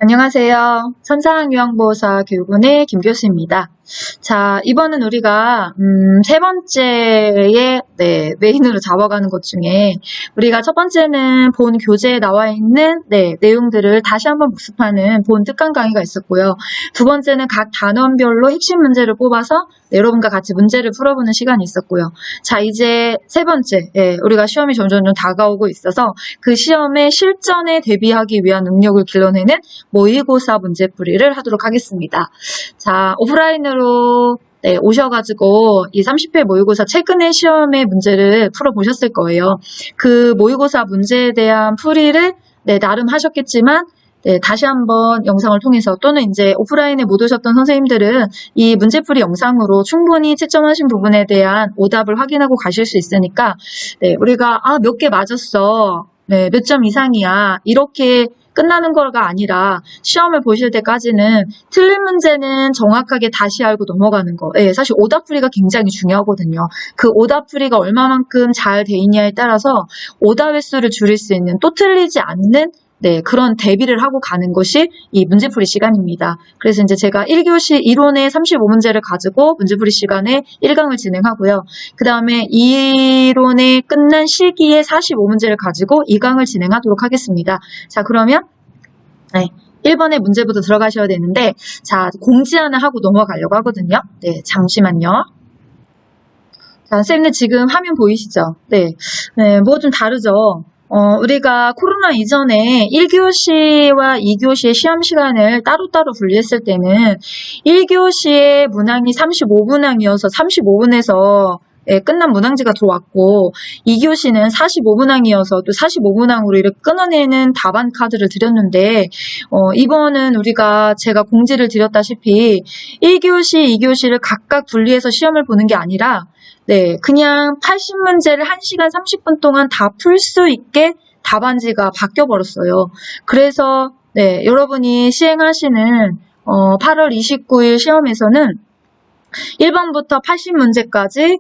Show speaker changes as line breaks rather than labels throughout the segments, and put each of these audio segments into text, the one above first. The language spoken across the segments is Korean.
안녕하세요. 천상유형보호사 교육원의 김교수입니다. 자, 이번은 우리가 세 번째의 메인으로 잡아가는 것 중에 우리가 첫 번째는 본 교재에 나와 있는 내용들을 다시 한번 복습하는 본 특강 강의가 있었고요. 두 번째는 각 단원별로 핵심 문제를 뽑아서 여러분과 같이 문제를 풀어보는 시간이 있었고요. 자, 이제 세 번째, 우리가 시험이 점점 다가오고 있어서 그 시험의 실전에 대비하기 위한 능력을 길러내는 모의고사 문제풀이를 하도록 하겠습니다. 자, 오프라인으로 오셔가지고 이 30회 모의고사 최근에 시험의 문제를 풀어보셨을 거예요. 그 모의고사 문제에 대한 풀이를 나름 하셨겠지만 다시 한번 영상을 통해서 또는 이제 오프라인에 못 오셨던 선생님들은 이 문제풀이 영상으로 충분히 채점하신 부분에 대한 오답을 확인하고 가실 수 있으니까 우리가 몇 개 맞았어. 몇 점 이상이야. 이렇게 끝나는 거가 아니라 시험을 보실 때까지는 틀린 문제는 정확하게 다시 알고 넘어가는 거. 사실 오답풀이가 굉장히 중요하거든요. 그 오답풀이가 얼마만큼 잘 돼 있냐에 따라서 오답 횟수를 줄일 수 있는 또 틀리지 않는 그런 대비를 하고 가는 것이 이 문제풀이 시간입니다. 그래서 이제 제가 1교시 이론의 35문제를 가지고 문제풀이 시간에 1강을 진행하고요. 그 다음에 이론에 끝난 시기에 45문제를 가지고 2강을 진행하도록 하겠습니다. 자, 그러면 1번의 문제부터 들어가셔야 되는데, 자, 공지 하나 하고 넘어가려고 하거든요. 잠시만요. 자, 선생님들 지금 화면 보이시죠? 뭐 좀 다르죠? 우리가 코로나 이전에 1교시와 2교시의 시험 시간을 따로따로 분리했을 때는 1교시의 문항이 35문항이어서 35분에서 끝난 문항지가 들어왔고 2교시는 45문항이어서 또 45문항으로 이렇게 끊어내는 답안 카드를 드렸는데 이번은 우리가 제가 공지를 드렸다시피 1교시, 2교시를 각각 분리해서 시험을 보는 게 아니라 그냥 80문제를 1시간 30분 동안 다 풀 수 있게 답안지가 바뀌어버렸어요. 그래서 여러분이 시행하시는 8월 29일 시험에서는 1번부터 80문제까지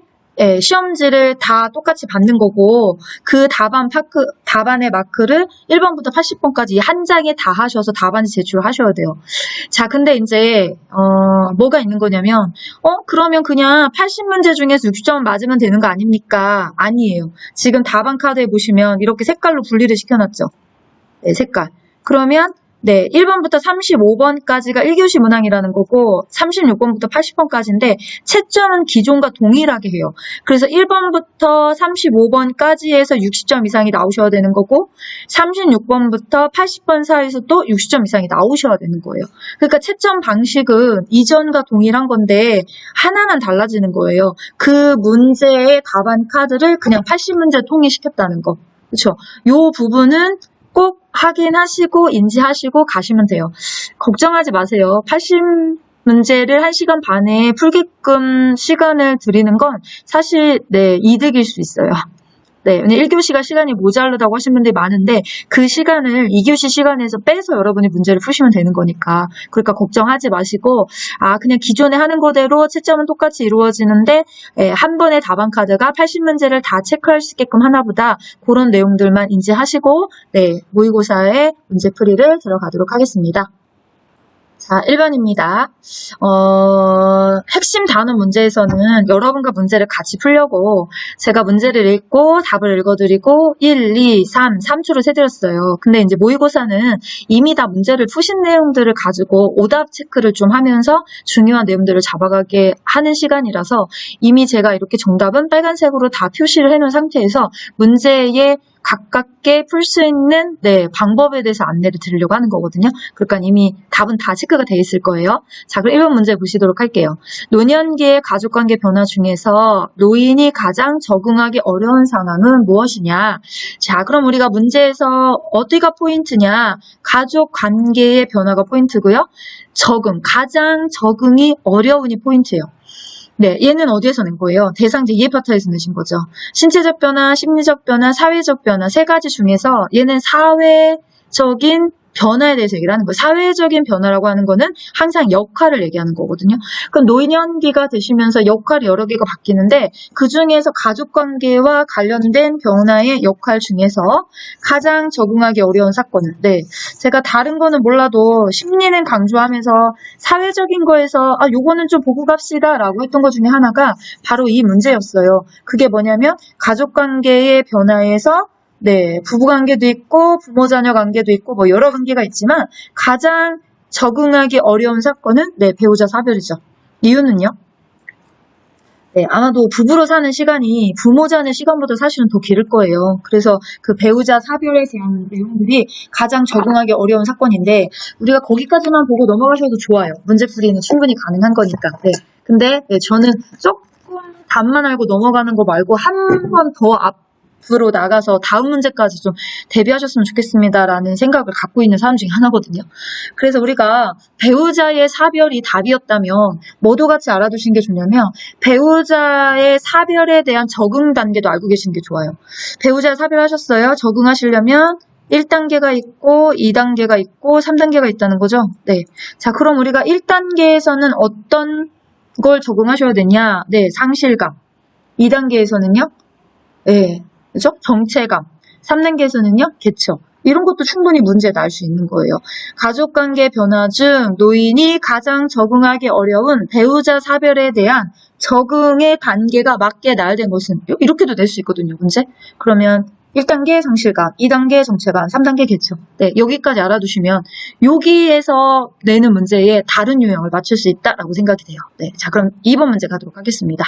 시험지를 다 똑같이 받는 거고 그 답안의 마크를 1번부터 80번까지 한 장에 다 하셔서 답안지 제출하셔야 돼요. 자, 근데 이제 뭐가 있는 거냐면 그러면 그냥 80문제 중에서 60점 맞으면 되는 거 아닙니까? 아니에요. 지금 답안 카드에 보시면 이렇게 색깔로 분리를 시켜놨죠. 색깔. 그러면 1번부터 35번까지가 1교시 문항이라는 거고 36번부터 80번까지인데 채점은 기존과 동일하게 해요. 그래서 1번부터 35번까지 해서 60점 이상이 나오셔야 되는 거고 36번부터 80번 사이에서 또 60점 이상이 나오셔야 되는 거예요. 그러니까 채점 방식은 이전과 동일한 건데 하나만 달라지는 거예요. 그 문제의 답안 카드를 그냥 80문제 통일시켰다는 거. 그렇죠? 요 부분은 꼭 확인하시고 인지하시고 가시면 돼요. 걱정하지 마세요. 80문제를 1시간 반에 풀게끔 시간을 드리는 건 사실 이득일 수 있어요. 1교시가 시간이 모자르다고 하신 분들이 많은데 그 시간을 2교시 시간에서 빼서 여러분이 문제를 푸시면 되는 거니까 그러니까 걱정하지 마시고 그냥 기존에 하는 거대로 채점은 똑같이 이루어지는데 한 번의 답안 카드가 80문제를 다 체크할 수 있게끔 하나보다 그런 내용들만 인지하시고 모의고사의 문제풀이를 들어가도록 하겠습니다. 자, 1번입니다. 핵심 단원 문제에서는 여러분과 문제를 같이 풀려고 제가 문제를 읽고 답을 읽어드리고 1, 2, 3주로 세드렸어요. 근데 이제 모의고사는 이미 다 문제를 푸신 내용들을 가지고 오답 체크를 좀 하면서 중요한 내용들을 잡아가게 하는 시간이라서 이미 제가 이렇게 정답은 빨간색으로 다 표시를 해놓은 상태에서 문제의 가깝게 풀 수 있는 방법에 대해서 안내를 드리려고 하는 거거든요. 그러니까 이미 답은 다 체크가 돼 있을 거예요. 자, 그럼 1번 문제 보시도록 할게요. 노년기의 가족관계 변화 중에서 노인이 가장 적응하기 어려운 상황은 무엇이냐? 자, 그럼 우리가 문제에서 어디가 포인트냐? 가족관계의 변화가 포인트고요. 가장 적응이 어려운이 포인트예요. 얘는 어디에서 낸 거예요? 대상제 이해 파트에서 내신 거죠. 신체적 변화, 심리적 변화, 사회적 변화 세 가지 중에서 얘는 사회적인 변화에 대해서 얘기를 하는 거예요. 사회적인 변화라고 하는 거는 항상 역할을 얘기하는 거거든요. 그럼 노년기가 되시면서 역할이 여러 개가 바뀌는데 그 중에서 가족관계와 관련된 변화의 역할 중에서 가장 적응하기 어려운 사건은 네, 제가 다른 거는 몰라도 심리는 강조하면서 사회적인 거에서 요거는 좀 보고 갑시다 라고 했던 것 중에 하나가 바로 이 문제였어요. 그게 뭐냐면 가족관계의 변화에서 네, 부부관계도 있고 부모자녀 관계도 있고 뭐 여러 관계가 있지만 가장 적응하기 어려운 사건은 네, 배우자 사별이죠. 이유는요? 네, 아마도 부부로 사는 시간이 부모자녀 시간보다 사실은 더 길을 거예요. 그래서 그 배우자 사별에 대한 내용들이 가장 적응하기 어려운 사건인데 우리가 거기까지만 보고 넘어가셔도 좋아요. 문제풀이는 충분히 가능한 거니까. 네. 근데 네, 저는 조금 답만 알고 넘어가는 거 말고 한 번 더 앞으로 나가서 다음 문제까지 좀 대비하셨으면 좋겠습니다라는 생각을 갖고 있는 사람 중에 하나거든요. 그래서 우리가 배우자의 사별이 답이었다면 뭐도 같이 알아두신 게 좋냐면 배우자의 사별에 대한 적응 단계도 알고 계시는 게 좋아요. 배우자 사별하셨어요. 적응하시려면 1단계가 있고 2단계가 있고 3단계가 있다는 거죠. 네. 자, 그럼 우리가 1단계에서는 어떤 걸 적응하셔야 되냐? 네, 상실감. 2단계에서는요? 네. 그죠? 정체감. 3단계에서는요? 개척. 이런 것도 충분히 문제가 날 수 있는 거예요. 가족관계 변화 중 노인이 가장 적응하기 어려운 배우자 사별에 대한 적응의 단계가 맞게 나열된 것은 이렇게도 낼 수 있거든요. 문제. 그러면 1단계 상실감, 2단계 정체감, 3단계 개척. 네, 여기까지 알아두시면 여기에서 내는 문제에 다른 유형을 맞출 수 있다라고 생각이 돼요. 네, 자 그럼 2번 문제 가도록 하겠습니다.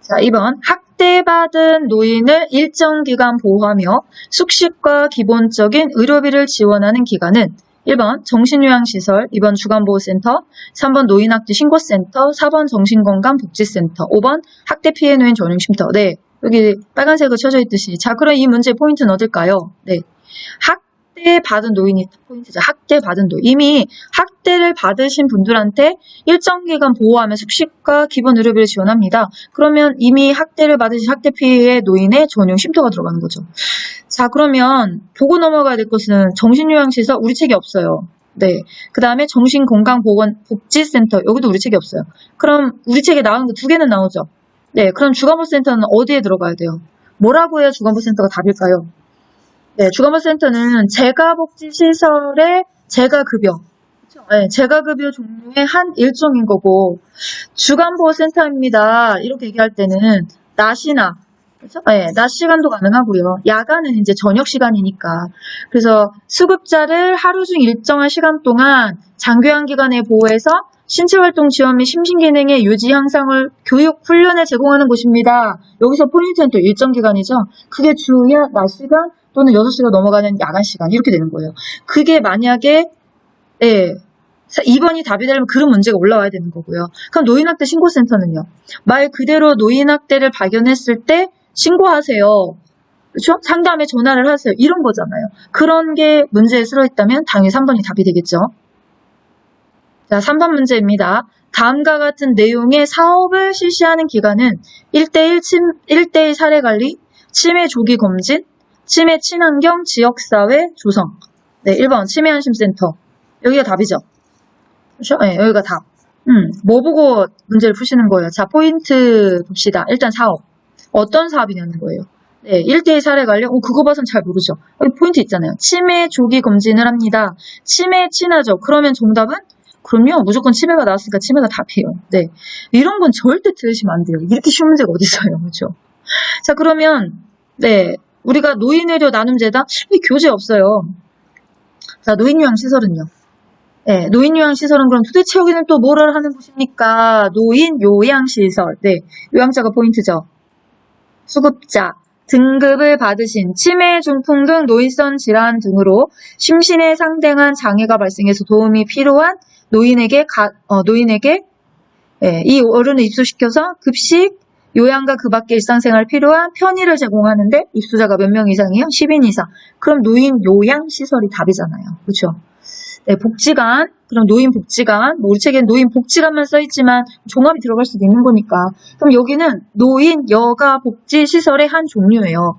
자, 2번. 학대받은 노인을 일정 기간 보호하며 숙식과 기본적인 의료비를 지원하는 기관은 1번 정신요양시설, 2번 주간보호센터, 3번 노인학대 신고센터, 4번 정신건강복지센터, 5번 학대피해 노인 전용쉼터. 네, 여기 빨간색으로 쳐져 있듯이. 자, 그럼 이 문제의 포인트는 어딜까요? 네, 학대받은 노인이 포인트죠. 학대받은 노인. 이미 학대를 받으신 분들한테 일정 기간 보호하며 숙식과 기본 의료비를 지원합니다. 그러면 이미 학대를 받으신 학대 피해 노인의 전용 쉼터가 들어가는 거죠. 자, 그러면 보고 넘어가야 될 것은 정신요양시설 우리 책에 없어요. 네. 그 다음에 정신건강보건복지센터 여기도 우리 책에 없어요. 그럼 우리 책에 나오는 거 2개는 나오죠. 네. 그럼 주간보센터는 어디에 들어가야 돼요? 뭐라고 해야 주간보센터가 답일까요? 네, 주간보센터는 재가복지시설의 재가급여. 네, 재가급여 종류의 한 일종인 거고, 주간보호센터입니다. 이렇게 얘기할 때는 낮이나, 그렇죠? 네, 낮 시간도 가능하고요. 야간은 이제 저녁 시간이니까. 그래서 수급자를 하루 중 일정한 시간 동안 장교양 기관에 보호해서 신체활동 지원 및 심신기능의 유지 향상을 교육, 훈련을 제공하는 곳입니다. 여기서 포인트는 또 일정 기간이죠. 그게 주야 낮 시간 또는 6시가 넘어가는 야간 시간 이렇게 되는 거예요. 그게 만약에 2번이 답이 되려면 그런 문제가 올라와야 되는 거고요. 그럼 노인학대 신고센터는요. 말 그대로 노인학대를 발견했을 때 신고하세요. 그렇죠? 상담에 전화를 하세요. 이런 거잖아요. 그런 게 문제에 들어있다면 당연히 3번이 답이 되겠죠. 자, 3번 문제입니다. 다음과 같은 내용의 사업을 실시하는 기관은 1대1 사례관리, 치매 조기 검진, 치매 친환경 지역사회 조성. 네, 1번 치매안심센터. 여기가 답이죠. 그렇죠? 네, 여기가 답. 뭐 보고 문제를 푸시는 거예요? 자, 포인트 봅시다. 일단 사업. 어떤 사업이냐는 거예요. 네, 1대1 사례관리. 그거 봐선 잘 모르죠. 여기 포인트 있잖아요. 치매 조기 검진을 합니다. 치매 친하죠. 그러면 정답은? 그럼요. 무조건 치매가 나왔으니까 치매가 답이에요. 네, 이런 건 절대 틀리시면 안 돼요. 이렇게 쉬운 문제가 어디 있어요. 그렇죠? 자, 그러면 네, 우리가 노인의료 나눔재단 교재 없어요. 자, 노인요양시설은요. 네, 노인요양시설은 그럼 도대체 여기는 또 뭐를 하는 곳입니까? 노인요양시설. 네, 요양자가 포인트죠. 수급자, 등급을 받으신 치매, 중풍 등 노인성 질환 등으로 심신에 상당한 장애가 발생해서 도움이 필요한 노인에게 이 어른을 입소시켜서 급식, 요양과 그 밖의 일상생활 필요한 편의를 제공하는데 입소자가 몇 명 이상이요? 10인 이상. 그럼 노인 요양시설이 답이잖아요. 그렇죠? 네, 복지관, 그럼 노인복지관, 우리 책에는 노인복지관만 써있지만 종합이 들어갈 수도 있는 거니까. 그럼 여기는 노인 여가복지시설의 한 종류예요.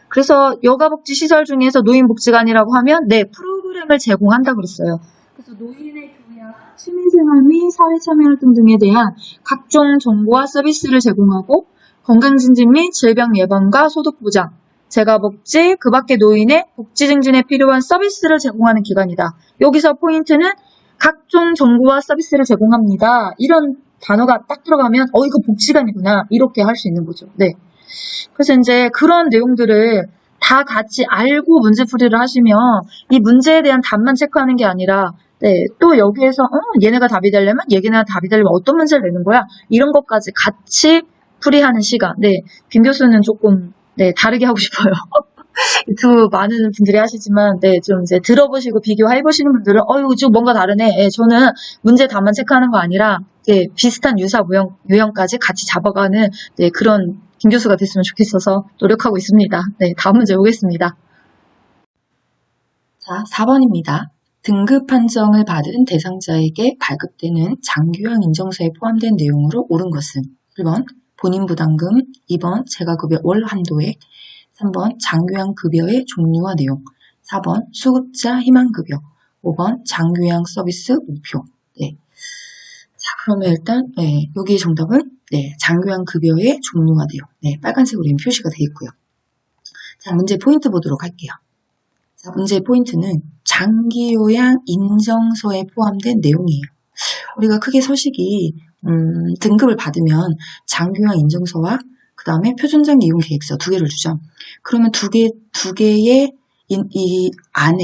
그래서 여가복지시설 중에서 노인복지관이라고 하면 네, 프로그램 혜택을 제공한다 그랬어요. 그래서 노인의 교양, 취미생활 및 사회참여활동 등에 대한 각종 정보와 서비스를 제공하고 건강증진 및 질병 예방과 소득보장, 재가복지, 그 밖에 노인의 복지 증진에 필요한 서비스를 제공하는 기관이다. 여기서 포인트는 각종 정보와 서비스를 제공합니다. 이런 단어가 딱 들어가면 이거 복지관이구나 이렇게 할 수 있는 거죠. 네. 그래서 이제 그런 내용들을 다 같이 알고 문제풀이를 하시면 이 문제에 대한 답만 체크하는 게 아니라 또 여기에서 얘네가 답이 되려면 얘네가 답이 되려면 어떤 문제를 내는 거야? 이런 것까지 같이 풀이하는 시간. 김 교수는 조금 다르게 하고 싶어요. 유튜브 많은 분들이 하시지만 좀 이제 들어보시고 비교해보시는 분들은 좀 뭔가 다르네. 저는 문제 답만 체크하는 거 아니라 비슷한 유사 유형까지 같이 잡아가는 그런 김 교수가 됐으면 좋겠어서 노력하고 있습니다. 다음 문제 보겠습니다. 자, 4번입니다. 등급 판정을 받은 대상자에게 발급되는 장교양 인정서에 포함된 내용으로 옳은 것은 1번 본인 부담금, 2번 재가급여 월 한도액, 3번 장교양 급여의 종류와 내용, 4번 수급자 희망급여, 5번 장교양 서비스 목표. 자, 그러면 일단 여기 정답은 장교양 급여의 종류와 내용. 빨간색으로 이미 표시가 되어 있고요. 자, 문제 포인트 보도록 할게요. 자, 문제 포인트는 장기요양 인정서에 포함된 내용이에요. 우리가 크게 서식이 등급을 받으면 장교양 인정서와 그 다음에 표준장기 이용 계획서 두 개를 주죠. 그러면 두 개의 이 안에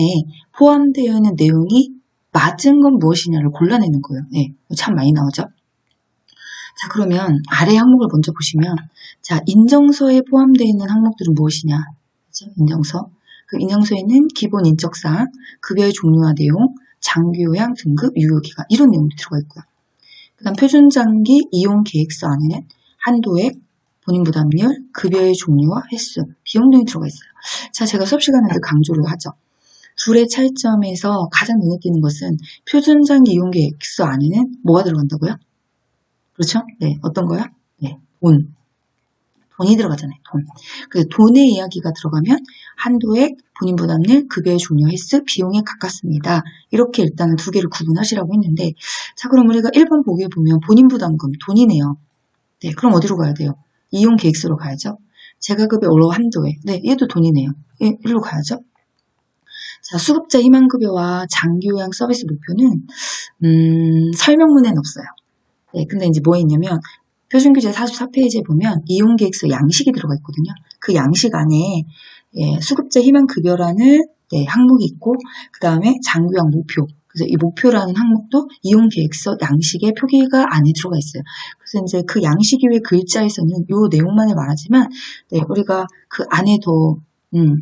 포함되어 있는 내용이 맞은 건 무엇이냐를 골라내는 거예요. 참 많이 나오죠. 자, 그러면 아래 항목을 먼저 보시면, 자, 인정서에 포함되어 있는 항목들은 무엇이냐? 그렇죠? 인정서. 그 인정서에는 기본 인적사항, 급여의 종류와 내용, 장기요양 등급, 유효기간 이런 내용도 들어가 있고요. 그 다음 표준장기 이용 계획서 안에는 한도액, 본인 부담률, 급여의 종류와 횟수, 비용 등이 들어가 있어요. 자, 제가 수업 시간에 강조를 하죠. 둘의 차이점에서 가장 눈에 띄는 것은 표준장기 이용 계획서 안에는 뭐가 들어간다고요? 그렇죠? 어떤 거요? 돈이 들어가잖아요. 돈. 그래서 돈의 이야기가 들어가면 한도액, 본인 부담률, 급여의 종류, 횟수, 비용에 가깝습니다. 이렇게 일단은 두 개를 구분하시라고 했는데, 자, 그럼 우리가 1번 보기에 보면 본인 부담금, 돈이네요. 그럼 어디로 가야 돼요? 이용 계획서로 가야죠. 재가급여 월 한도액. 얘도 돈이네요. 일로 가야죠. 자, 수급자 희망급여와 장기요양 서비스 목표는 설명문에는 없어요. 근데 이제 뭐 있냐면 표준규제 44페이지에 보면 이용계획서 양식이 들어가 있거든요. 그 양식 안에 수급자 희망급여라는 항목이 있고 그 다음에 장교양 목표. 그래서 이 목표라는 항목도 이용계획서 양식의 표기가 안에 들어가 있어요. 그래서 이제 그 양식 이외의 글자에서는 이 내용만을 말하지만 우리가 그 안에 더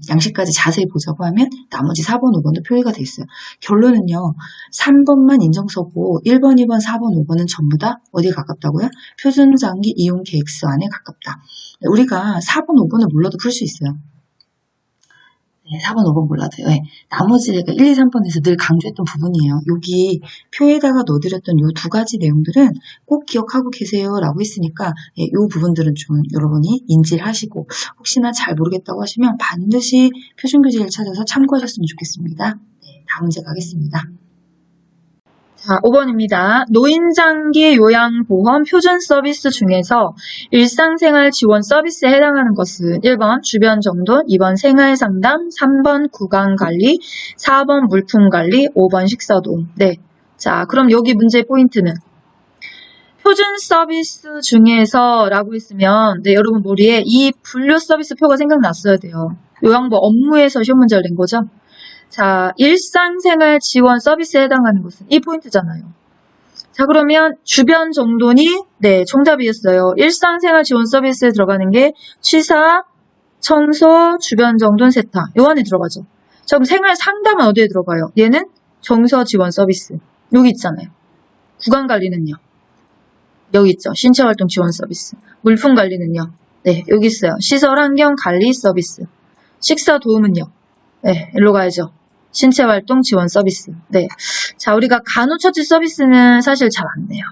양식까지 자세히 보자고 하면 나머지 4번, 5번도 표기가 돼 있어요. 결론은요. 3번만 인정서고 1번, 2번, 4번, 5번은 전부 다 어디에 가깝다고요? 표준장기 이용계획서 안에 가깝다. 우리가 4번, 5번을 몰라도 풀 수 있어요. 4번, 5번 몰라도요. 나머지 제가 1, 2, 3번에서 늘 강조했던 부분이에요. 여기 표에다가 넣어드렸던 이 두 가지 내용들은 꼭 기억하고 계세요라고 했으니까 이 부분들은 좀 여러분이 인지를 하시고 혹시나 잘 모르겠다고 하시면 반드시 표준교재를 찾아서 참고하셨으면 좋겠습니다. 다음 문제 가겠습니다. 자, 5번입니다. 노인장기 요양보험 표준 서비스 중에서 일상생활 지원 서비스에 해당하는 것은 1번 주변 정돈, 2번 생활상담, 3번 구강관리, 4번 물품관리, 5번 식사도움. 자, 그럼 여기 문제 포인트는 표준 서비스 중에서 라고 했으면 여러분 머리에 이 분류 서비스 표가 생각났어야 돼요. 요양보 업무에서 시험 문제를 낸 거죠. 자, 일상생활 지원 서비스에 해당하는 것은 이 포인트잖아요. 자, 그러면 주변 정돈이 정답이었어요. 일상생활 지원 서비스에 들어가는 게 취사, 청소, 주변 정돈, 세탁. 요 안에 들어가죠. 자, 그럼 생활 상담은 어디에 들어가요? 얘는 정서 지원 서비스. 여기 있잖아요. 구강 관리는요. 여기 있죠. 신체활동 지원 서비스. 물품 관리는요. 여기 있어요. 시설 환경 관리 서비스. 식사 도움은요. 일로 가야죠. 신체활동 지원 서비스. 자, 우리가 간호처치 서비스는 사실 잘 안 내요.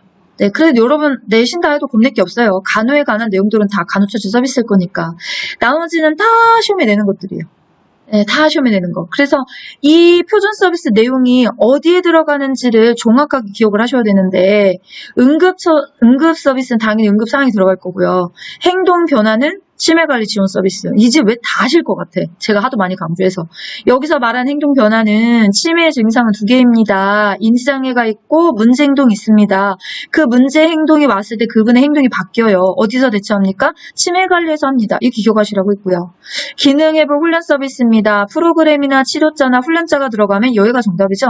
그래도 여러분 내신다 해도 겁낼 게 없어요. 간호에 관한 내용들은 다 간호처치 서비스일 거니까. 나머지는 다 시험에 내는 것들이에요. 네, 다 하시면 되는 거. 그래서 이 표준 서비스 내용이 어디에 들어가는지를 정확하게 기억을 하셔야 되는데, 응급 서비스는 당연히 응급 상황이 들어갈 거고요. 행동 변화는 치매관리 지원 서비스. 이제 왜 다 아실 것 같아. 제가 하도 많이 강조해서. 여기서 말한 행동 변화는 치매의 증상은 두 개입니다. 인지장애가 있고 문제 행동이 있습니다. 그 문제 행동이 왔을 때 그분의 행동이 바뀌어요. 어디서 대처합니까? 치매관리에서 합니다. 이렇게 기억하시라고 있고요. 기능회복 훈련 서비스입니다. 프로그램이나 치료자나 훈련자가 들어가면 여기가 정답이죠.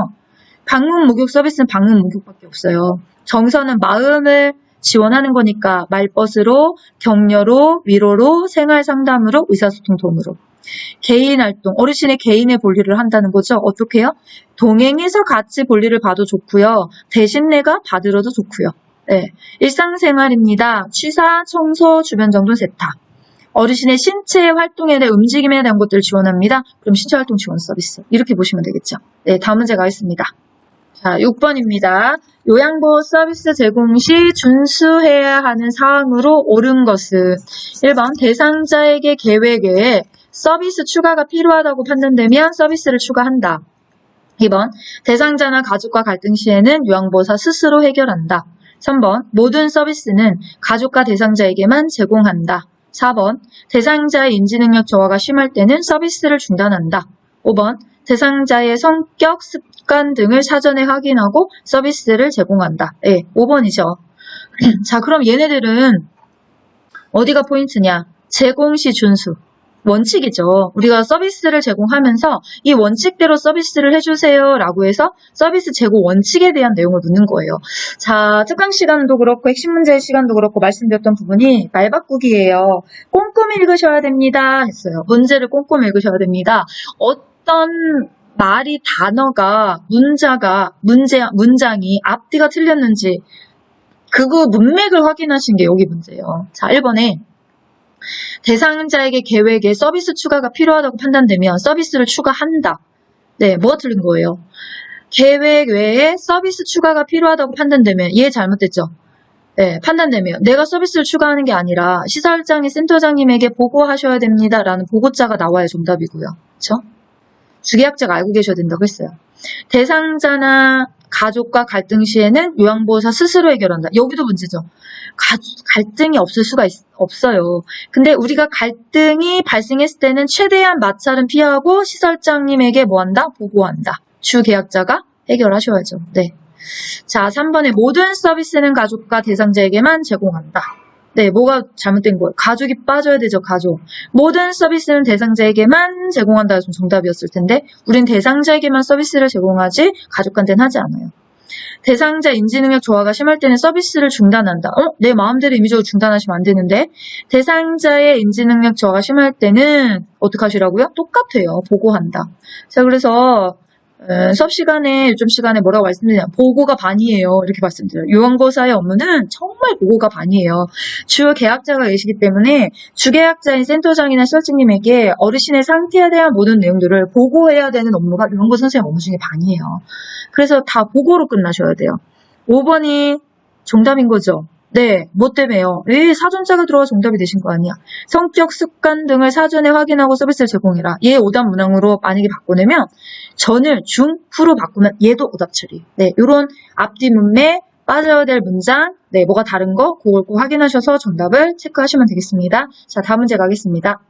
방문 목욕 서비스는 방문 목욕밖에 없어요. 정서는 마음을 지원하는 거니까 말벗으로, 격려로, 위로로, 생활 상담으로, 의사소통 도움으로. 개인 활동, 어르신의 개인의 볼일을 한다는 거죠. 어떻게 해요? 동행해서 같이 볼일을 봐도 좋고요. 대신 내가 받으러도 좋고요. 네. 일상생활입니다. 취사, 청소, 주변 정돈 세탁. 어르신의 신체 활동에 대한 움직임에 대한 것들을 지원합니다. 그럼 신체 활동 지원 서비스. 이렇게 보시면 되겠죠. 네, 다음 문제 가겠습니다. 자, 6번입니다. 요양보호 서비스 제공 시 준수해야 하는 사항으로 옳은 것은 1번 대상자에게 계획 외에 서비스 추가가 필요하다고 판단되면 서비스를 추가한다. 2번 대상자나 가족과 갈등 시에는 요양보호사 스스로 해결한다. 3번 모든 서비스는 가족과 대상자에게만 제공한다. 4번 대상자의 인지능력 저하가 심할 때는 서비스를 중단한다. 5번 대상자의 성격, 습관 등을 사전에 확인하고 서비스를 제공한다. 네, 5번이죠. 자, 그럼 얘네들은 어디가 포인트냐? 제공 시 준수. 원칙이죠. 우리가 서비스를 제공하면서 이 원칙대로 서비스를 해주세요 라고 해서 서비스 제공 원칙에 대한 내용을 묻는 거예요. 자, 특강 시간도 그렇고 핵심 문제 시간도 그렇고 말씀드렸던 부분이 말 바꾸기예요. 꼼꼼히 읽으셔야 됩니다 했어요. 문제를 꼼꼼히 읽으셔야 됩니다. 어떤 말이 단어가 문장이 앞뒤가 틀렸는지 그거 문맥을 확인하신 게 여기 문제예요. 자, 1번에 대상자에게 계획에 서비스 추가가 필요하다고 판단되면 서비스를 추가한다. 네, 뭐가 틀린 거예요? 계획 외에 서비스 추가가 필요하다고 판단되면 얘 잘못됐죠? 네, 판단되면 내가 서비스를 추가하는 게 아니라 시설장이 센터장님에게 보고하셔야 됩니다. 라는 보고자가 나와야 정답이고요. 그렇죠? 주계약자가 알고 계셔야 된다고 했어요. 대상자나 가족과 갈등 시에는 요양보호사 스스로 해결한다. 여기도 문제죠. 갈등이 없을 수가 없어요. 근데 우리가 갈등이 발생했을 때는 최대한 마찰은 피하고 시설장님에게 뭐한다? 보고한다. 주계약자가 해결하셔야죠. 네. 자, 3번에 모든 서비스는 가족과 대상자에게만 제공한다. 네, 뭐가 잘못된 거예요? 가족이 빠져야 되죠, 가족. 모든 서비스는 대상자에게만 제공한다 해서 정답이었을 텐데 우린 대상자에게만 서비스를 제공하지 가족한테는 하지 않아요. 대상자 인지능력 저하가 심할 때는 서비스를 중단한다. 내 마음대로 임의적으로 중단하시면 안 되는데 대상자의 인지능력 저하가 심할 때는 어떻게 하시라고요? 똑같아요. 보고한다. 자, 그래서 수업 시간에 요즘 시간에 뭐라고 말씀드리냐 보고가 반이에요. 이렇게 말씀드려요. 요양보호사의 업무는 정말 보고가 반이에요. 주 계약자가 계시기 때문에 주계약자인 센터장이나 시설장님에게 어르신의 상태에 대한 모든 내용들을 보고해야 되는 업무가 요양보호사 선생님 업무 중에 반이에요. 그래서 다 보고로 끝나셔야 돼요. 5번이 정답인 거죠. 네, 뭐 때문에요? 사전자가 들어가 정답이 되신 거 아니야. 성격, 습관 등을 사전에 확인하고 서비스를 제공해라. 얘 오답 문항으로 만약에 바꾸면 전을 중, 후로 바꾸면 얘도 오답 처리. 네, 요런 앞뒤 문맥, 빠져야 될 문장, 네, 뭐가 다른 거 그걸 꼭 확인하셔서 정답을 체크하시면 되겠습니다. 자, 다음 문제 가겠습니다.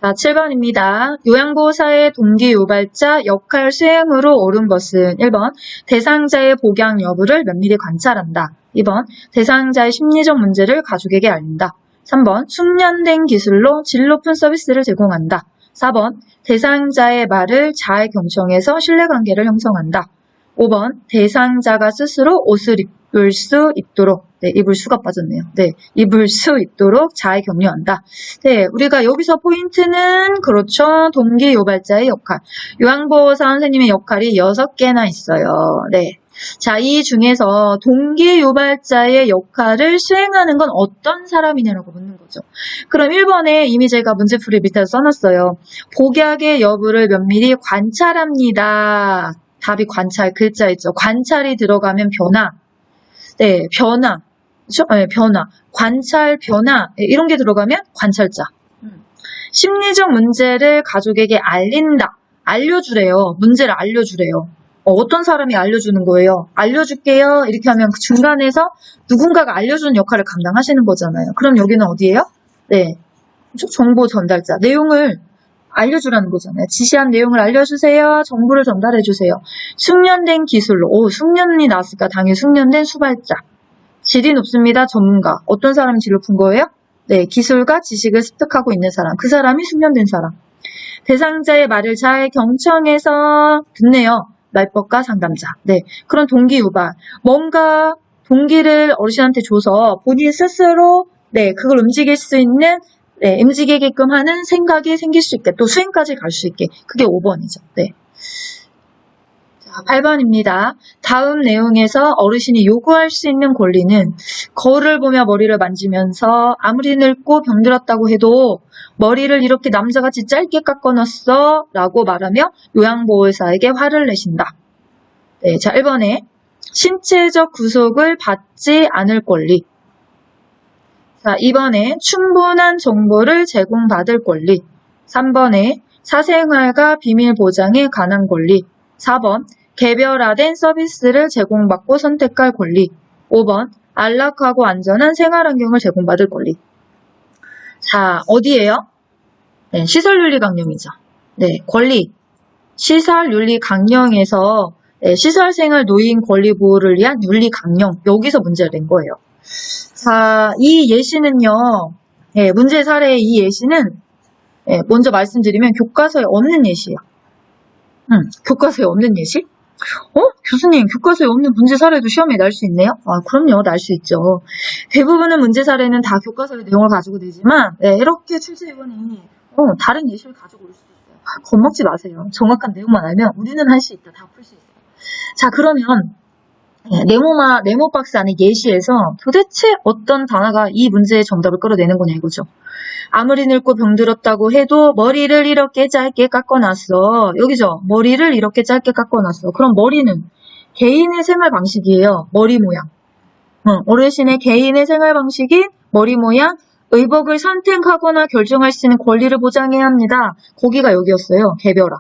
자, 7번입니다. 요양보호사의 동기 유발자 역할 수행으로 옳은 것은 1번 대상자의 복양 여부를 면밀히 관찰한다. 2번 대상자의 심리적 문제를 가족에게 알린다. 3번 숙련된 기술로 질 높은 서비스를 제공한다. 4번 대상자의 말을 잘 경청해서 신뢰관계를 형성한다. 5번 대상자가 스스로 옷을 입을 수 있도록 입을 수가 빠졌네요. 네, 입을 수 있도록 잘 격려한다. 네, 우리가 여기서 포인트는 그렇죠. 동기 유발자의 역할. 요양보호사 선생님의 역할이 6개나 있어요. 네. 자, 이 중에서 동기 유발자의 역할을 수행하는 건 어떤 사람이냐라고 묻는 거죠. 그럼 1번에 이미 제가 문제풀이 밑에 써놨어요. 복약의 여부를 면밀히 관찰합니다. 답이 관찰 글자 있죠. 관찰이 들어가면 변화. 네, 변화. 그렇죠? 네, 변화. 관찰, 변화. 네, 이런 게 들어가면 관찰자. 심리적 문제를 가족에게 알린다. 알려주래요. 문제를 알려주래요. 어떤 사람이 알려주는 거예요? 알려줄게요. 이렇게 하면 그 중간에서 누군가가 알려주는 역할을 감당하시는 거잖아요. 그럼 여기는 어디예요? 네, 정보 전달자. 내용을 알려주라는 거잖아요. 지시한 내용을 알려주세요. 정보를 전달해주세요. 숙련된 기술로. 숙련이 나왔으니까 당연히 숙련된 수발자. 질이 높습니다. 전문가. 어떤 사람이 질을 높은 거예요? 네, 기술과 지식을 습득하고 있는 사람. 그 사람이 숙련된 사람. 대상자의 말을 잘 경청해서 듣네요. 말법가 상담자. 네, 그런 동기 유발. 뭔가 동기를 어르신한테 줘서 본인 스스로 그걸 움직일 수 있는 움직이게끔 하는 생각이 생길 수 있게 또 수행까지 갈 수 있게. 그게 5번이죠. 네. 자, 8번입니다. 다음 내용에서 어르신이 요구할 수 있는 권리는 거울을 보며 머리를 만지면서 아무리 늙고 병들었다고 해도 머리를 이렇게 남자같이 짧게 깎아놨어 라고 말하며 요양보호사에게 화를 내신다. 네, 자, 1번에 신체적 구속을 받지 않을 권리. 자, 2번에 충분한 정보를 제공받을 권리. 3번에 사생활과 비밀 보장에 관한 권리. 4번 개별화된 서비스를 제공받고 선택할 권리. 5번 안락하고 안전한 생활환경을 제공받을 권리. 자, 어디예요? 네, 시설윤리 강령이죠. 네, 권리. 시설윤리 강령에서 시설생활 노인 권리 보호를 위한 윤리 강령. 여기서 문제가 된 거예요. 자, 이 예시는요. 문제 사례의 이 예시는 먼저 말씀드리면 교과서에 없는 예시예요. 교과서에 없는 예시? 교수님, 교과서에 없는 문제 사례도 시험에 날 수 있네요? 그럼요, 날 수 있죠. 대부분의 문제 사례는 다 교과서의 내용을 가지고 되지만, 이렇게 출제위원이 다른 예시를 가지고 올 수도 있어요. 겁먹지 마세요. 정확한 내용만 알면 우리는 할 수 있다. 다 풀 수 있어요. 자, 그러면 네모 박스 안에 예시에서 도대체 어떤 단어가 이 문제의 정답을 끌어내는 거냐 이거죠. 아무리 늙고 병들었다고 해도 머리를 이렇게 짧게 깎아놨어. 여기죠. 머리를 이렇게 짧게 깎아놨어. 그럼 머리는 개인의 생활 방식이에요. 머리 모양. 어르신의 개인의 생활 방식인 머리 모양, 의복을 선택하거나 결정할 수 있는 권리를 보장해야 합니다. 거기가 여기였어요. 개별화.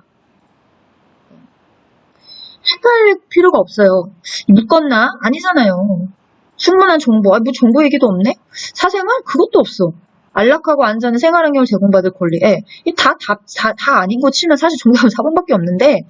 헷갈릴 필요가 없어요. 묶었나? 아니잖아요. 충분한 정보. 뭐 정보 얘기도 없네? 사생활? 그것도 없어. 안락하고 안전한 생활환경을 제공받을 권리. 다 아닌 거 치면 사실 정답은 4번밖에 없는데,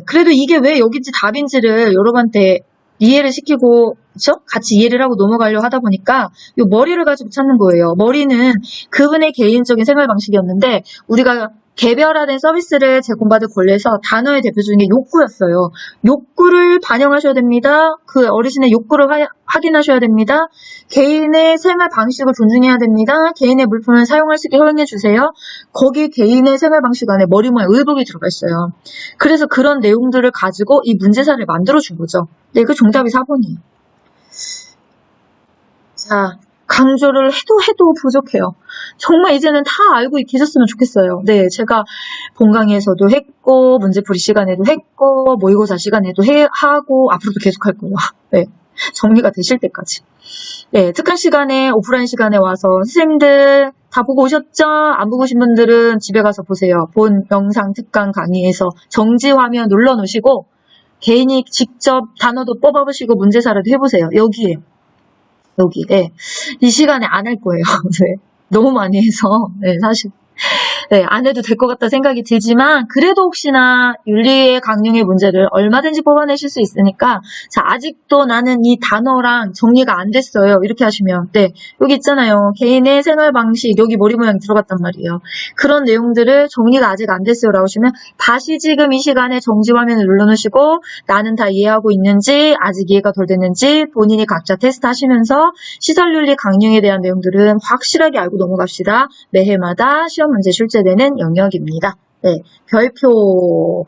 그래도 이게 왜 여기인지 답인지를 여러분한테 이해를 시키고, 그쵸? 같이 이해를 하고 넘어가려고 하다 보니까, 이 머리를 가지고 찾는 거예요. 머리는 그분의 개인적인 생활 방식이었는데, 우리가 개별화된 서비스를 제공받을 권리에서 단어의 대표 중에 욕구였어요. 욕구를 반영하셔야 됩니다. 그 어르신의 욕구를 확인하셔야 됩니다. 개인의 생활 방식을 존중해야 됩니다. 개인의 물품을 사용할 수 있게 허용해 주세요. 거기 개인의 생활 방식 안에 머리 모양 의복이 들어가 있어요. 그래서 그런 내용들을 가지고 이 문제사를 만들어 준 거죠. 네, 그 정답이 4번이에요. 자, 강조를 해도 부족해요. 정말 이제는 다 알고 계셨으면 좋겠어요. 네, 제가 본강의에서도 했고, 문제풀이 시간에도 했고, 모의고사 시간에도 하고, 앞으로도 계속 할 거예요. 네, 정리가 되실 때까지. 네, 특강 시간에, 오프라인 시간에 와서 선생님들 다 보고 오셨죠? 안 보고 오신 분들은 집에 가서 보세요. 본 영상 특강 강의에서 정지 화면 눌러 놓으시고, 개인이 직접 단어도 뽑아보시고 문제사라도 해보세요. 여기에요. 여기. 이 시간에 안 할 거예요. 네. 너무 많이 해서 사실 안 해도 될 것 같다 생각이 들지만 그래도 혹시나 윤리의 강령의 문제를 얼마든지 뽑아내실 수 있으니까 자, 아직도 나는 이 단어랑 정리가 안 됐어요. 이렇게 하시면 여기 있잖아요. 개인의 생활 방식 여기 머리 모양이 들어갔단 말이에요. 그런 내용들을 정리가 아직 안 됐어요 라고 하시면 다시 지금 이 시간에 정지 화면을 눌러놓으시고 나는 다 이해하고 있는지 아직 이해가 덜 됐는지 본인이 각자 테스트 하시면서 시설윤리 강령에 대한 내용들은 확실하게 알고 넘어갑시다. 매해마다 시험 문제 출제되는 영역입니다. 네, 별표.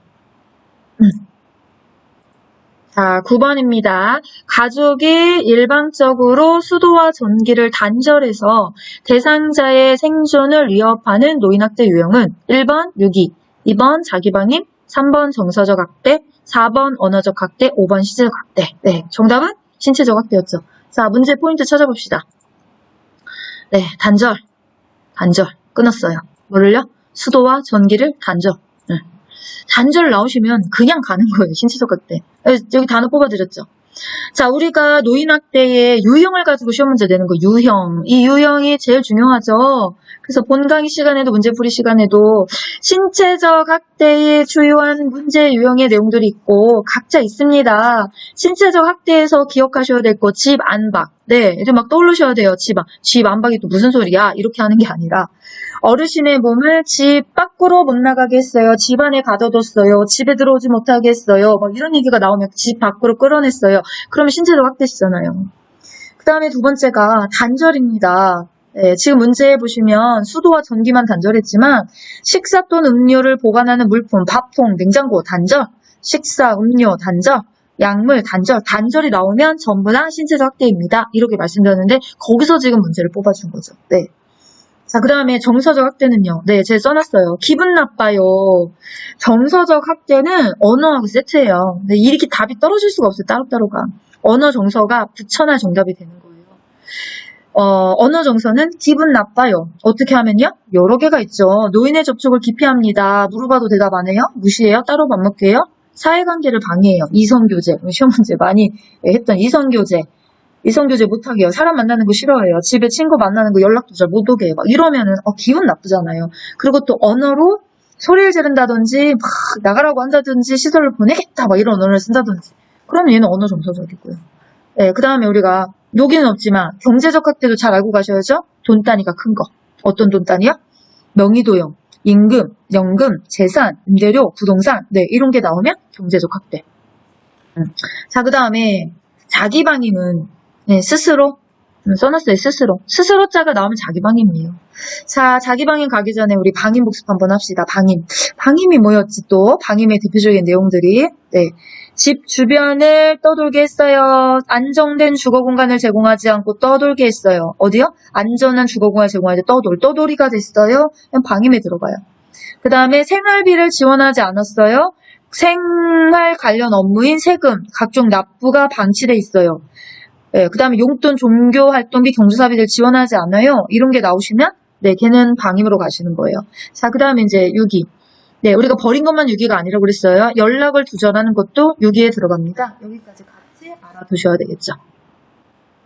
자, 9번입니다. 가족이 일방적으로 수도와 전기를 단절해서 대상자의 생존을 위협하는 노인학대 유형은 1번 유기, 2번 자기방임, 3번 정서적 학대, 4번 언어적 학대, 5번 시제적 학대. 네, 정답은 신체적 학대였죠. 자, 문제 포인트 찾아봅시다. 네, 단절. 끊었어요. 뭐를요? 수도와 전기를 단절. 네. 단절 나오시면 그냥 가는 거예요. 신체적 학대. 여기 단어 뽑아드렸죠. 자, 우리가 노인학대의 유형을 가지고 시험 문제 내는 거, 유형. 이 유형이 제일 중요하죠. 그래서 본 강의 시간에도 문제풀이 시간에도 신체적 학대의 주요한 문제 유형의 내용들이 있고 각자 있습니다. 신체적 학대에서 기억하셔야 될 거, 집 안박. 네, 이제 막 떠올리셔야 돼요. 집 안박이 또 무슨 소리야? 이렇게 하는 게 아니라 어르신의 몸을 집 밖으로 못 나가게 했어요. 집 안에 가둬뒀어요. 집에 들어오지 못하게 했어요. 뭐 이런 얘기가 나오면 집 밖으로 끌어냈어요. 그러면 신체적 학대시잖아요. 그 다음에 두 번째가 단절입니다. 네, 지금 문제에 보시면 수도와 전기만 단절했지만 식사 또는 음료를 보관하는 물품, 밥통, 냉장고 단절, 식사, 음료 단절, 약물 단절, 단절이 나오면 전부 다 신체적 학대입니다. 이렇게 말씀드렸는데 거기서 지금 문제를 뽑아준 거죠. 네. 자, 그 다음에 정서적 학대는요. 네, 제가 써놨어요. 기분 나빠요. 정서적 학대는 언어하고 세트예요. 근데 이렇게 답이 떨어질 수가 없어요. 따로따로가. 언어 정서가 붙여놔야 정답이 되는 거예요. 언어 정서는 기분 나빠요. 어떻게 하면요? 여러 개가 있죠. 노인의 접촉을 기피합니다. 물어봐도 대답 안 해요? 무시해요? 따로 밥 먹게요? 사회관계를 방해해요. 이성교제. 시험 문제 많이 했던 이성교제. 이성교제 못하게 해요. 사람 만나는 거 싫어해요. 집에 친구 만나는 거 연락도 잘 못 오게 해요. 막 이러면은 기분 나쁘잖아요. 그리고 또 언어로 소리를 지른다든지 막 나가라고 한다든지 시설을 보내겠다 막 이런 언어를 쓴다든지 그러면 얘는 언어 정서적이고요. 네, 그 다음에 우리가 여기는 없지만 경제적 학대도 잘 알고 가셔야죠. 돈 단위가 큰 거. 어떤 돈 단위요? 명의도용, 임금, 연금, 재산, 임대료, 부동산 네 이런 게 나오면 경제적 학대. 자, 그 다음에 자기 방임은 네, 스스로 써놨어요. 스스로 자가 나오면 자기 방임이에요. 자, 자기 방임 가기 전에 우리 방임 복습 한번 합시다. 방임이 뭐였지 또? 방임의 대표적인 내용들이 네, 집 주변을 떠돌게 했어요. 안정된 주거 공간을 제공하지 않고 떠돌게 했어요. 어디요? 안전한 주거 공간을 제공하지 떠돌이가 됐어요. 그냥 방임에 들어가요. 그 다음에 생활비를 지원하지 않았어요. 생활 관련 업무인 세금, 각종 납부가 방치돼 있어요. 네, 그 다음에 용돈, 종교활동비, 경조사비를 지원하지 않아요. 이런 게 나오시면 네, 걔는 방임으로 가시는 거예요. 자, 그 다음에 이제 유기. 네, 우리가 버린 것만 유기가 아니라고 그랬어요. 연락을 두절하는 것도 유기에 들어갑니다. 여기까지 같이 알아두셔야 되겠죠.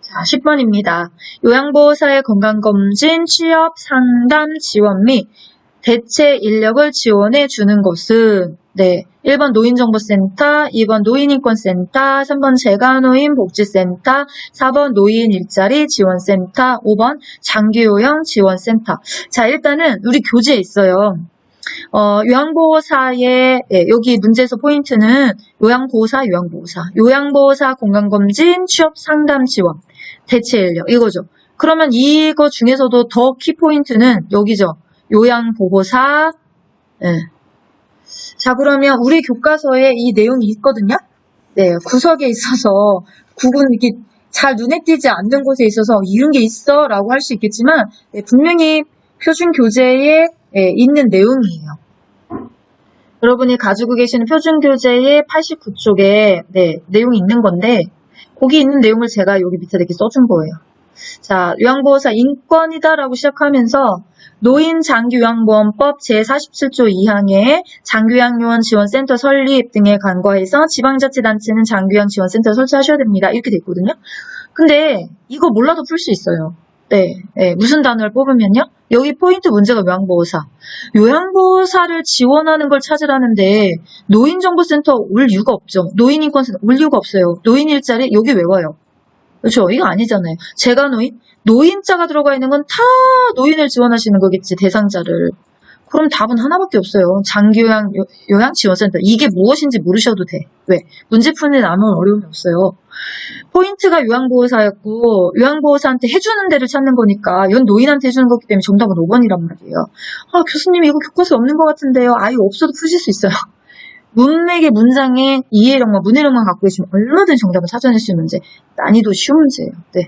자, 10번입니다. 요양보호사의 건강검진, 취업, 상담, 지원 및 대체 인력을 지원해 주는 것은 네, 1번 노인정보센터, 2번 노인인권센터, 3번 재가노인복지센터, 4번 노인일자리 지원센터, 5번 장기요양 지원센터. 자, 일단은 우리 교재에 있어요. 요양보호사의 여기 문제에서 포인트는 요양보호사 건강검진, 취업, 상담, 지원, 대체 인력 이거죠. 그러면 이거 중에서도 더 키포인트는 여기죠. 요양보호사. 네. 자, 그러면 우리 교과서에 이 내용이 있거든요. 네, 구석에 있어서 이렇게 잘 눈에 띄지 않는 곳에 있어서 이런 게 있어 라고 할 수 있겠지만 네, 분명히 표준 교재에 있는 내용이에요. 여러분이 가지고 계시는 표준 교재의 89쪽에 네, 내용이 있는 건데 거기 있는 내용을 제가 여기 밑에 이렇게 써준 거예요. 자, 요양보호사 인권이다라고 시작하면서 노인장기요양보험법 제47조 2항에 장기요양요원 지원센터 설립 등에 간과해서 지방자치단체는 장기요양 지원센터 설치하셔야 됩니다. 이렇게 돼 있거든요. 근데 이거 몰라도 풀 수 있어요. 네, 무슨 단어를 뽑으면요. 여기 포인트 문제가 요양보호사를 지원하는 걸 찾으라는데 노인정보센터 올 이유가 없죠. 노인인권센터 올 이유가 없어요. 노인일자리 여기 왜 와요? 그렇죠. 이거 아니잖아요. 노인자가 들어가 있는 건 다 노인을 지원하시는 거겠지, 대상자를. 그럼 답은 하나밖에 없어요. 장기요양 지원센터. 이게 무엇인지 모르셔도 돼. 왜? 문제 푸는 데 아무 어려움이 없어요. 포인트가 요양보호사였고 요양보호사한테 해주는 데를 찾는 거니까 이건 노인한테 해주는 거기 때문에 정답은 5번이란 말이에요. 아, 교수님 이거 교과서에 없는 것 같은데요. 아예 없어도 푸실 수 있어요. 문맥의 문장에 이해력만, 문해력만 갖고 계시면 얼마든지 정답을 찾아낼 수 있는 문제. 난이도 쉬운 문제예요. 네.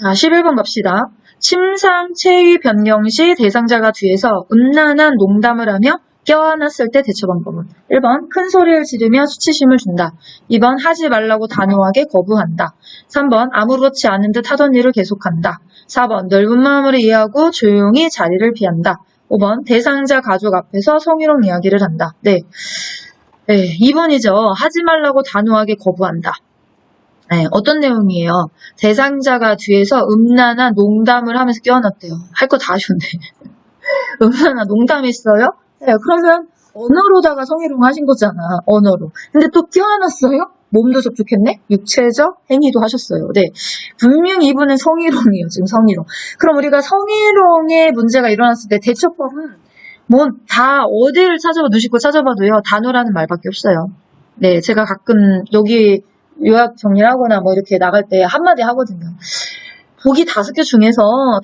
자, 11번 갑시다. 침상 체위 변경 시 대상자가 뒤에서 음란한 농담을 하며 껴안았을 때 대처 방법은 1번 큰 소리를 지르며 수치심을 준다. 2번 하지 말라고 단호하게 거부한다. 3번 아무렇지 않은 듯 하던 일을 계속한다. 4번 넓은 마음으로 이해하고 조용히 자리를 피한다. 5번 대상자 가족 앞에서 성희롱 이야기를 한다. 네, 2번이죠. 하지 말라고 단호하게 거부한다. 네, 어떤 내용이에요? 대상자가 뒤에서 음란한 농담을 하면서 껴안았대요. 할 거 다 하셨네. 음란한 농담했어요? 네, 그러면 언어로다가 성희롱 하신 거잖아. 언어로. 근데 또 껴안았어요? 몸도 접촉했네? 육체적 행위도 하셨어요. 네. 분명히 이분은 성희롱이에요. 지금 성희롱. 그럼 우리가 성희롱의 문제가 일어났을 때 대처법은 뭐 다 어디를 찾아봐 누시고 찾아봐도요. 단어라는 말밖에 없어요. 네. 제가 가끔 여기 요약 정리를 하거나 뭐 이렇게 나갈 때 한마디 하거든요. 보기 5개 중에서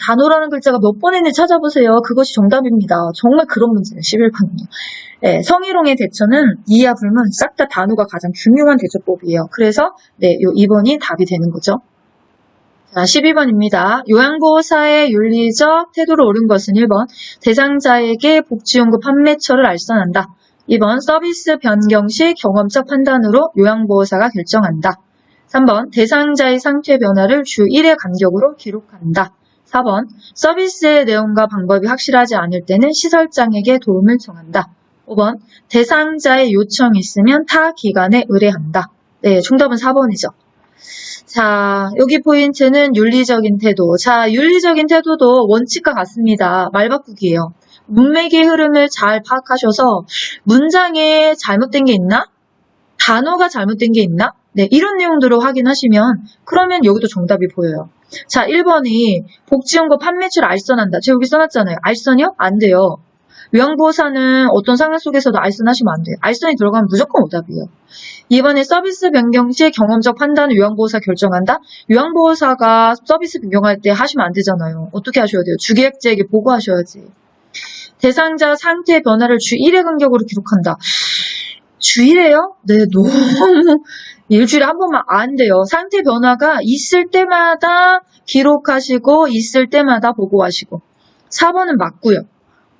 단어라는 글자가 몇 번인지 찾아보세요. 그것이 정답입니다. 정말 그런 문제는 11번은요. 네, 성희롱의 대처는 이하 불문 싹 다 단어가 가장 중요한 대처법이에요. 그래서 네, 요 2번이 답이 되는 거죠. 자, 12번입니다. 요양보호사의 윤리적 태도를 옳은 것은 1번 대상자에게 복지용구 판매처를 알선한다. 2번 서비스 변경 시 경험적 판단으로 요양보호사가 결정한다. 3번 대상자의 상태 변화를 주 1회 간격으로 기록한다. 4번 서비스의 내용과 방법이 확실하지 않을 때는 시설장에게 도움을 청한다. 5번 대상자의 요청이 있으면 타 기관에 의뢰한다. 네, 정답은 4번이죠. 자, 여기 포인트는 윤리적인 태도. 자, 윤리적인 태도도 원칙과 같습니다. 말 바꾸기예요. 문맥의 흐름을 잘 파악하셔서 문장에 잘못된 게 있나? 단어가 잘못된 게 있나? 네, 이런 내용들을 확인하시면 그러면 여기도 정답이 보여요. 자, 1번이 복지용고 판매처를 알선한다. 제가 여기 써놨잖아요. 알선이요? 안 돼요. 요양보호사는 어떤 상황 속에서도 알선하시면 안 돼요. 알선이 들어가면 무조건 오답이에요. 2번에 서비스 변경 시 경험적 판단을 요양보호사 결정한다. 요양보호사가 서비스 변경할 때 하시면 안 되잖아요. 어떻게 하셔야 돼요? 주계약자에게 보고하셔야지. 대상자 상태 변화를 주 1회 간격으로 기록한다. 주 1회요? 네, 너무 일주일에 한 번만 안 돼요. 상태 변화가 있을 때마다 기록하시고 있을 때마다 보고하시고. 4번은 맞고요.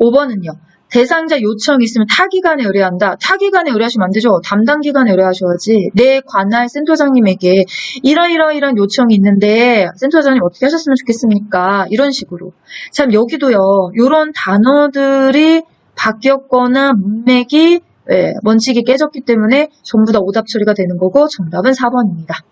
5번은요. 대상자 요청이 있으면 타기관에 의뢰한다. 타기관에 의뢰하시면 안 되죠. 담당 기관에 의뢰하셔야지. 내 관할 센터장님에게 이런 요청이 있는데 센터장님 어떻게 하셨으면 좋겠습니까? 이런 식으로. 참 여기도요. 이런 단어들이 바뀌었거나 문맥이 원칙이 깨졌기 때문에 전부 다 오답 처리가 되는 거고 정답은 4번입니다.